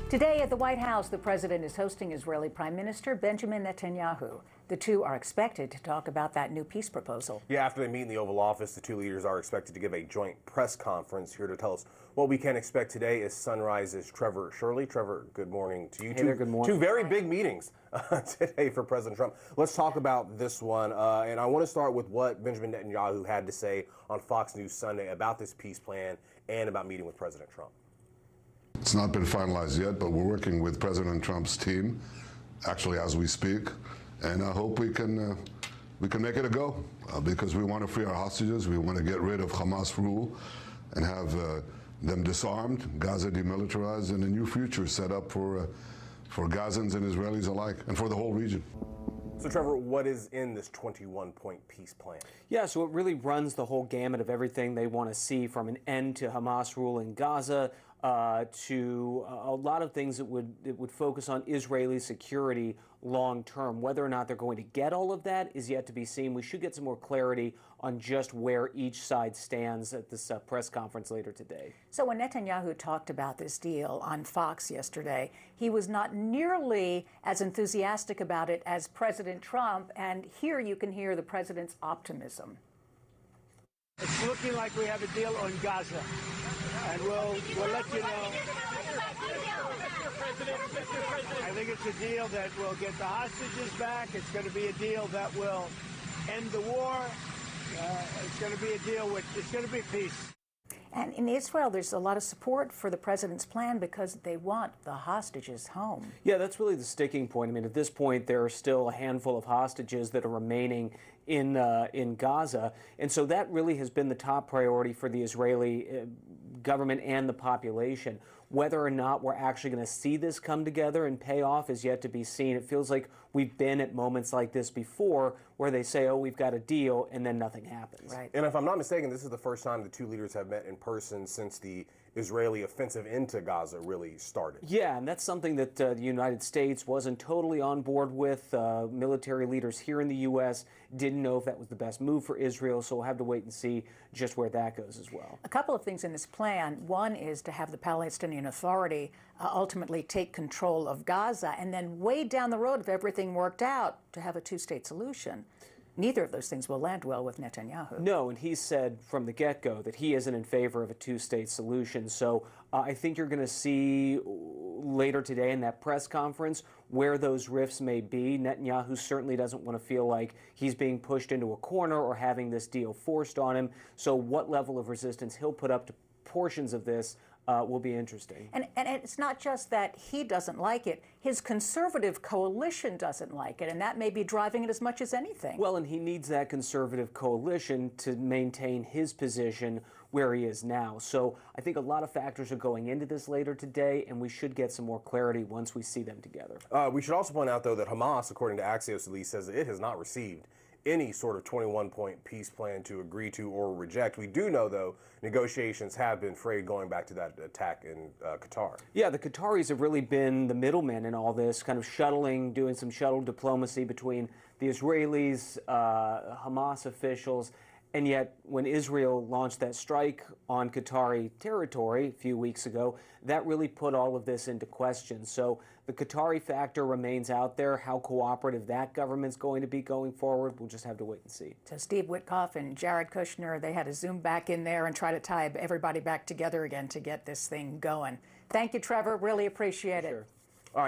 Today at the White House, the president is hosting Israeli Prime Minister Benjamin Netanyahu. The two are expected to talk about that new peace proposal. Yeah, after they meet in the Oval Office, the two leaders are expected to give a joint press conference. Here to tell us what we can expect today is Sunrise's Trevor Shirley. Trevor, good morning to you. Hey there, good morning. Two very big meetings today for President Trump. Let's talk about this one. And I want to start with what Benjamin Netanyahu had to say on Fox News Sunday about this peace plan and about meeting with President Trump. It's not been finalized yet, but we're working with President Trump's team, actually as we speak, and I hope we can make it a go because we want to free our hostages. We want to get rid of Hamas rule and have them disarmed, Gaza demilitarized, and a new future set up for Gazans and Israelis alike, and for the whole region. So, Trevor, what is in this 21-point peace plan? Yeah, so it really runs the whole gamut of everything they want to see, from an end to Hamas rule in Gaza to a lot of things that would focus on Israeli security long term. Whether or not they're going to get all of that is yet to be seen. We should get some more clarity on just where each side stands at this press conference later today. So when Netanyahu talked about this deal on Fox yesterday, he was not nearly as enthusiastic about it as President Trump, and here you can hear the president's optimism. It's looking like we have a deal on Gaza, and we'll let you know. I think it's a deal that will get the hostages back. It's going to be a deal that will end the war. It's going to be a deal it's going to be peace. And in Israel, there's a lot of support for the president's plan because they want the hostages home. Yeah, that's really the sticking point. I mean, at this point, there are still a handful of hostages that are remaining in Gaza. And so that really has been the top priority for the Israeli government and the population. Whether or not we're actually going to see this come together and pay off is yet to be seen. It feels like we've been at moments like this before where they say, oh, we've got a deal, and then nothing happens. Right. And if I'm not mistaken, this is the first time the two leaders have met in person since the Israeli offensive into Gaza really started. Yeah, and that's something that the United States wasn't totally on board with. Military leaders here in the U.S. didn't know if that was the best move for Israel, so we'll have to wait and see just where that goes as well. A couple of things in this plan. One is to have the Palestinian Authority ultimately take control of Gaza, and then way down the road, if everything worked out, to have a two-state solution. Neither of those things will land well with Netanyahu. No, and he said from the get-go that he isn't in favor of a two-state solution. So I think you're going to see later today in that press conference where those rifts may be. Netanyahu certainly doesn't want to feel like he's being pushed into a corner or having this deal forced on him. So what level of resistance he'll put up to portions of this will be interesting. And it's not just that he doesn't like it. His conservative coalition doesn't like it, and that may be driving it as much as anything. Well, and he needs that conservative coalition to maintain his position where he is now. So I think a lot of factors are going into this later today, and we should get some more clarity once we see them together. We should also point out, though, that Hamas, according to Axios at least, says that it has not received any sort of 21-point peace plan to agree to or reject. We do know, though, negotiations have been frayed going back to that attack in Qatar. Yeah, the Qataris have really been the middlemen in all this, kind of doing some shuttle diplomacy between the Israelis, Hamas officials. And yet, when Israel launched that strike on Qatari territory a few weeks ago, that really put all of this into question. So the Qatari factor remains out there. How cooperative that government's going to be going forward, we'll just have to wait and see. So Steve Witkoff and Jared Kushner, they had to zoom back in there and try to tie everybody back together again to get this thing going. Thank you, Trevor. Really appreciate it. Sure.